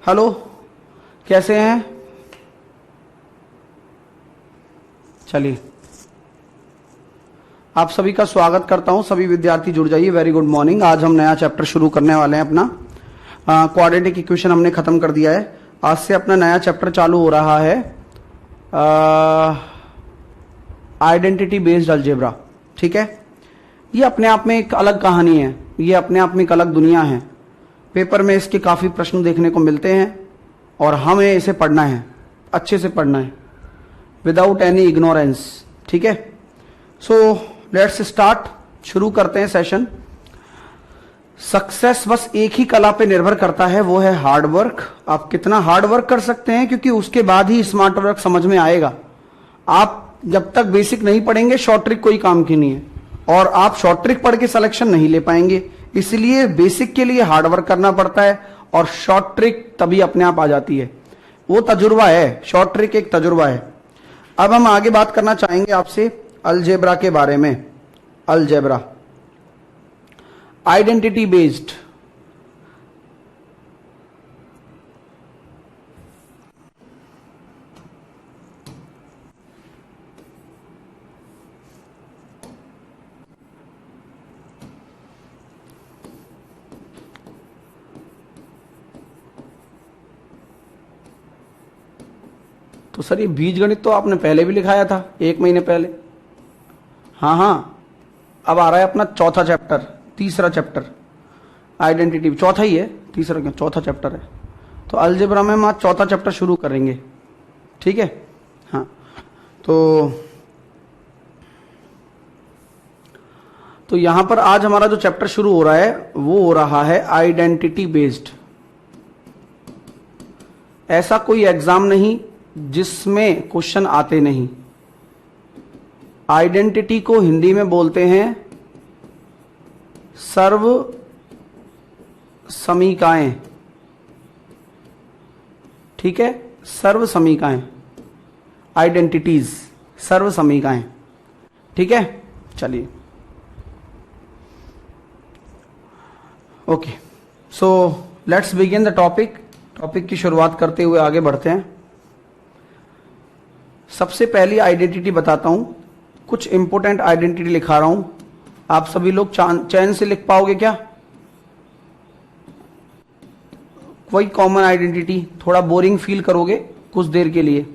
Hello, कैसे हैं? चलिए, आप सभी का स्वागत करता हूं। सभी विद्यार्थी जुड़ जाइए। Very good morning. आज हम नया चैप्टर शुरू करने वाले हैं अपना। क्वाड्रेटिक इक्वेशन हमने खत्म कर दिया है। आज से अपना नया चैप्टर चालू हो रहा है, आइडेंटिटी बेस्ड अलजेब्रा। ठीक है, ये अपने आप में एक अलग कहानी है, ये अपने आप में एक अलग दुनिया है। पेपर में इसके काफी प्रश्न देखने को मिलते हैं और हमें इसे पढ़ना है, अच्छे से पढ़ना है, विदाउट एनी इग्नोरेंस। ठीक है, सो लेट्स स्टार्ट। शुरू करते हैं सेशन। सक्सेस बस एक ही कला पे निर्भर करता है, वो है हार्ड वर्क। आप कितना हार्ड वर्क कर सकते हैं, क्योंकि उसके बाद ही स्मार्ट वर्क समझ में आएगा। आप जब तक बेसिक नहीं पढ़ेंगे, शॉर्ट ट्रिक कोई काम की नहीं है, और आप शॉर्ट ट्रिक पढ़ के सिलेक्शन नहीं ले पाएंगे। इसलिए बेसिक के लिए हार्ड वर्क करना पड़ता है, और शॉर्ट ट्रिक तभी अपने आप आ जाती है। वो तजुर्बा है, शॉर्ट ट्रिक एक तजुर्बा है। अब हम आगे बात करना चाहेंगे आपसे अलजेब्रा के बारे में। Algebra, identity based. तो सर, ये बीजगणित तो आपने पहले भी लिखाया था, 1 महीने पहले। हाँ, अब आ रहा है अपना चौथा चैप्टर, तीसरा चैप्टर। आइडेंटिटी चौथा ही है, तीसरा क्यों, चौथा चैप्टर है। तो अलजेब्रा में हम आज चौथा चैप्टर शुरू करेंगे। ठीक है, हाँ। तो यहां पर आज हमारा जो चैप्टर शुरू हो रहा है वो हो रहा है आइडेंटिटी बेस्ड। ऐसा कोई एग्जाम नहीं जिसमें क्वेश्चन आते नहीं। आइडेंटिटी को हिंदी में बोलते हैं सर्व समीकाएं। ठीक है, सर्व समीकाएं, आइडेंटिटीज, सर्व समीकाएं। ठीक है, चलिए, okay. So let's begin the topic. Topic की शुरुआत करते हुए आगे बढ़ते हैं। सबसे पहली आइडेंटिटी बताता हूं, कुछ इंपोर्टेंट आइडेंटिटी लिखा रहा हूं। आप सभी लोग चैन से लिख पाओगे क्या? कोई कॉमन आइडेंटिटी, थोड़ा बोरिंग फील करोगे कुछ देर के लिए।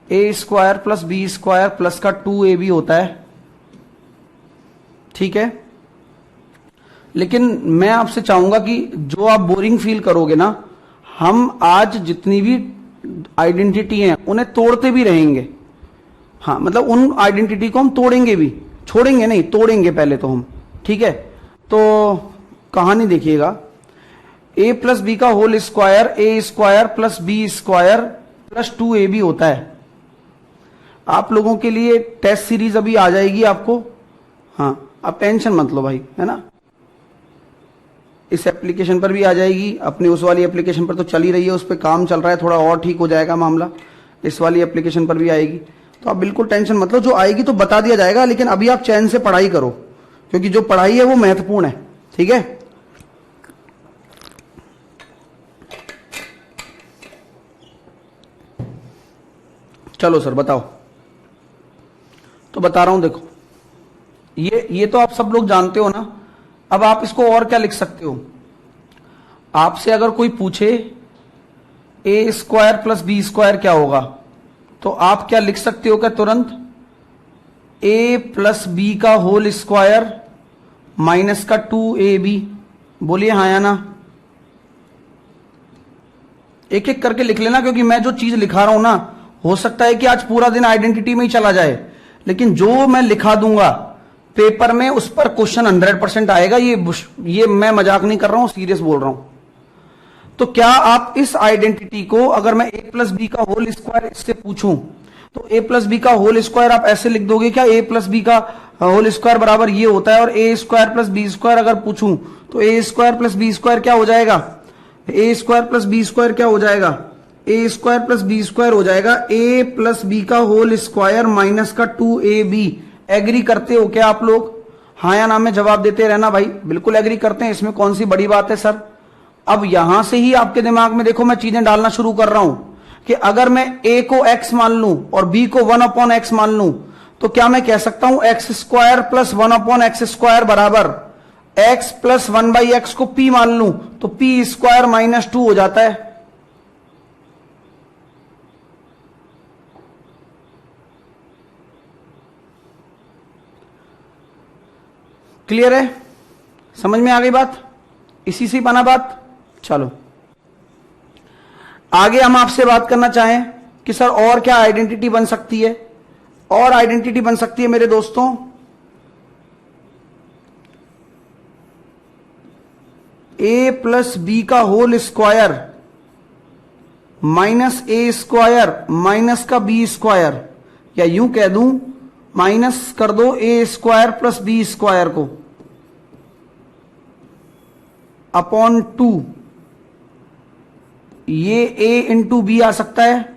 A square plus B square plus का 2ab होता है। ठीक है, लेकिन मैं आपसे चाहूंगा कि जो आप बोरिंग फील करोगे ना, हम आज जितनी भी आइडेंटिटी हैं उन्हें तोड़ते भी रहेंगे। हाँ, मतलब उन आइडेंटिटी को हम तोड़ेंगे भी, छोड़ेंगे नहीं, तोड़ेंगे पहले तो हम। ठीक है, तो कहानी देखिएगा। a प्लस बी का whole square, A square plus B square plus 2ab होता है। आप लोगों के लिए टेस्ट सीरीज अभी आ जाएगी आपको। हाँ, आप टेंशन मत लो भाई, है ना। इस एप्लीकेशन पर भी आ जाएगी, अपनी उस वाली एप्लीकेशन पर तो चल ही रही है, उस पर काम चल रहा है, थोड़ा और ठीक हो जाएगा मामला। इस वाली एप्लीकेशन पर भी आएगी, तो आप बिल्कुल टेंशन मत लो। जो आएगी तो बता दिया जाएगा, लेकिन अभी आप चैन से पढ़ाई करो, क्योंकि जो पढ़ाई है वो महत्वपूर्ण है। ठीक है, चलो सर बताओ। तो बता रहा हूं, देखो, ये तो आप सब लोग जानते हो ना। अब आप इसको और क्या लिख सकते हो? आपसे अगर कोई पूछे ए स्क्वायर प्लस बी स्क्वायर क्या होगा, तो आप क्या लिख सकते हो क्या तुरंत? ए प्लस बी का होल स्क्वायर माइनस का 2ab। बोलिए हाँ या ना। एक एक करके लिख लेना, क्योंकि मैं जो चीज लिखा रहा हूं ना, हो सकता है कि आज पूरा दिन आइडेंटिटी में ही चला जाए, लेकिन जो मैं लिखा दूंगा पेपर में उस पर क्वेश्चन 100% आएगा। ये मैं मजाक नहीं कर रहा हूं, सीरियस बोल रहा हूं। तो क्या आप इस आइडेंटिटी को, अगर मैं ए प्लस बी का होल स्क्वायर इससे पूछूं, तो ए प्लस बी का होल स्क्वायर आप ऐसे लिख दोगे क्या? ए प्लस बी का होल स्क्वायर बराबर ये होता है। और ए स्क्वायर प्लस बी स्क्वायर अगर पूछूं, तो ए स्क्वायर प्लस बी स्क्वायर क्या हो जाएगा? ए स्क्वायर प्लस बी स्क्वायर क्या हो जाएगा? ए स्क्वायर प्लस बी स्क्वायर हो जाएगा ए प्लस बी का होल स्क्वायर माइनस का 2ab। एग्री करते हो क्या आप लोग? हाँ या ना में जवाब देते रहना भाई। बिल्कुल एग्री करते हैं, इसमें कौन सी बड़ी बात है सर। अब यहां से ही आपके दिमाग में देखो मैं चीजें डालना शुरू कर रहा हूं कि अगर मैं a को x मान लूं और b को 1/x मान लूं तो क्या मैं कह सकता हूं x square plus 1/x square बराबर x प्लस 1/x को p मान लूं तो p स्क्वायर माइनस 2 हो जाता है। क्लियर है? समझ में आ गई बात? इसी से बना बात। चलो आगे हम आपसे बात करना चाहें कि सर और क्या आइडेंटिटी बन सकती है। और आइडेंटिटी बन सकती है मेरे दोस्तों a प्लस बी का होल स्क्वायर माइनस ए स्क्वायर माइनस का बी स्क्वायर, या यूं कह दूं माइनस कर दो ए स्क्वायर प्लस बी स्क्वायर को अपॉन 2, ये a इंटू बी आ सकता है।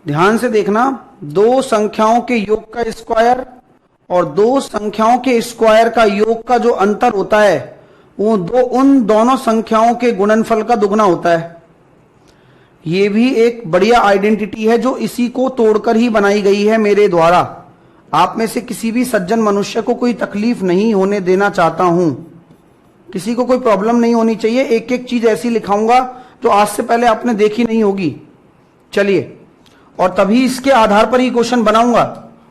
ध्यान से देखना, दो संख्याओं के योग का स्क्वायर और दो संख्याओं के स्क्वायर का योग का जो अंतर होता है वो उन दोनों संख्याओं के गुणनफल का दुगना होता है। ये भी एक बढ़िया आइडेंटिटी है जो इसी को तोड़कर ही बनाई गई है मेरे द्वारा। आप में से किसी भी सज्जन मनुष्य को कोई तकलीफ नहीं होने देना चाहता हूं, किसी को कोई प्रॉब्लम नहीं होनी चाहिए। एक एक चीज ऐसी लिखाऊंगा जो आज से पहले आपने देखी नहीं होगी। चलिए, और तभी इसके आधार पर ही क्वेश्चन बनाऊंगा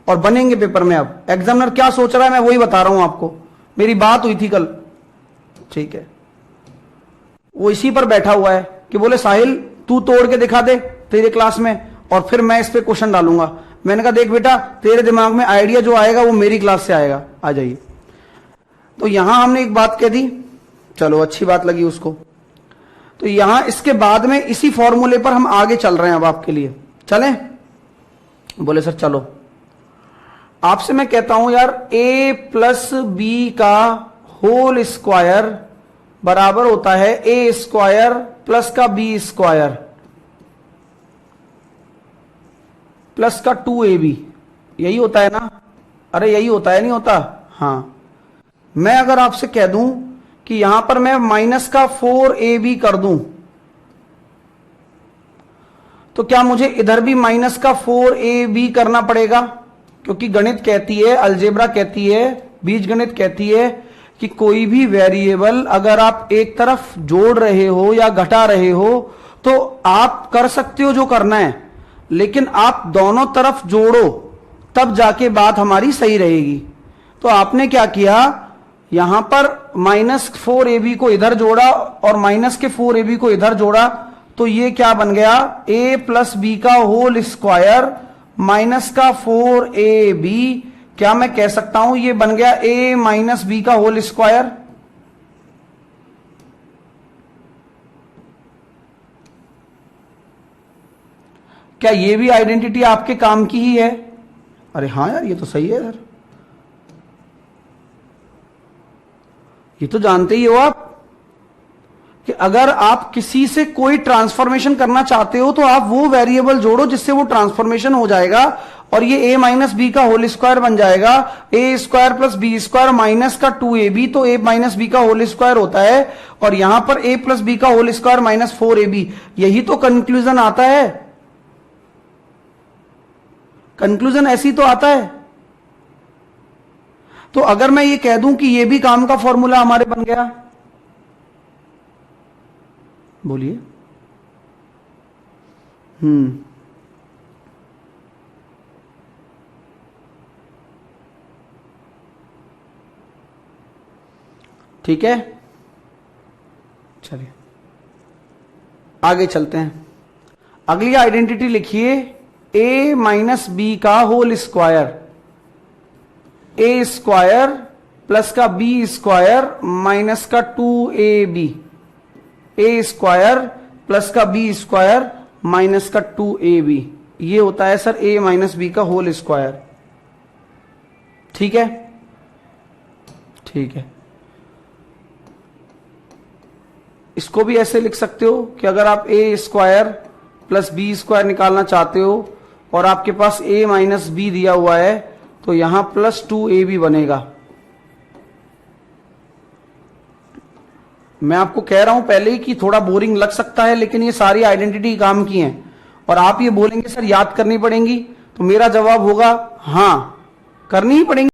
और बनेंगे पेपर में। अब एग्जामिनर क्या सोच रहा है मैं वही बता रहा हूं आपको। मेरी बात हुई थी कल, ठीक है, वो इसी पर बैठा हुआ है कि बोले साहिल तू तोड़ के दिखा दे तेरे क्लास में और फिर मैं इस पे क्वेश्चन डालूंगा। मैंने कहा देख बेटा, तेरे दिमाग में आइडिया जो आएगा वो मेरी क्लास से आएगा, आ जाइए। तो यहां हमने एक बात कह दी, चलो अच्छी बात लगी उसको। तो यहां इसके बाद में इसी फॉर्मूले पर हम आगे चल रहे हैं। अब आपके लिए चलें? बोले सर चलो। आपसे मैं कहता हूं यार a प्लस बी का होल स्क्वायर बराबर होता है a स्क्वायर प्लस का b स्क्वायर प्लस का 2ab। यही होता है ना? अरे यही होता है, नहीं होता? हां। मैं अगर आपसे कह दूं कि यहां पर मैं माइनस का 4ab कर दूं तो क्या मुझे इधर भी माइनस का 4ab करना पड़ेगा? क्योंकि गणित कहती है, अलजेब्रा कहती है, बीजगणित कहती है कि कोई भी वेरिएबल अगर आप एक तरफ जोड़ रहे हो या घटा रहे हो तो आप कर सकते हो जो करना है, लेकिन आप दोनों तरफ जोड़ो तब जाके बात हमारी सही रहेगी। तो आपने क्या किया, यहां पर माइनस 4ab को इधर जोड़ा और माइनस के 4ab को इधर जोड़ा, तो ये क्या बन गया, a प्लस बी का होल स्क्वायर माइनस का 4ab। क्या मैं कह सकता हूं ये बन गया a माइनस बी का होल स्क्वायर? क्या ये भी आइडेंटिटी आपके काम की ही है? अरे हाँ यार, ये तो सही है सर, ये तो जानते ही हो आप कि अगर आप किसी से कोई ट्रांसफॉर्मेशन करना चाहते हो तो आप वो वेरिएबल जोड़ो जिससे वो ट्रांसफॉर्मेशन हो जाएगा और ये a माइनस बी का होल स्क्वायर बन जाएगा। a square plus B square minus का 2ab, तो a माइनस बी का होल स्क्वायर होता है और यहां पर a प्लस बी का होल स्क्वायर माइनस 4ab। यही तो कंक्लूजन आता है, कंक्लूजन ऐसी तो आता है। तो अगर मैं ये कह दूं कि ये भी काम का फॉर्मूला हमारे बन गया, बोलिए। ठीक है, चलिए आगे चलते हैं। अगली आइडेंटिटी लिखिए, a माइनस बी का whole square, a square plus का b स्क्वायर माइनस का 2ab, a स्क्वायर प्लस का b स्क्वायर माइनस का 2ab। ये होता है सर a माइनस बी का होल स्क्वायर। ठीक है, ठीक है। इसको भी ऐसे लिख सकते हो कि अगर आप a square plus B square निकालना चाहते हो और आपके पास a माइनस बी दिया हुआ है, तो यहां +2a भी बनेगा। मैं आपको कह रहा हूं पहले ही कि थोड़ा बोरिंग लग सकता है, लेकिन ये सारी आइडेंटिटी काम की हैं। और आप ये बोलेंगे सर याद करनी पड़ेंगी, तो मेरा जवाब होगा हाँ, करनी ही पड़ेंगी।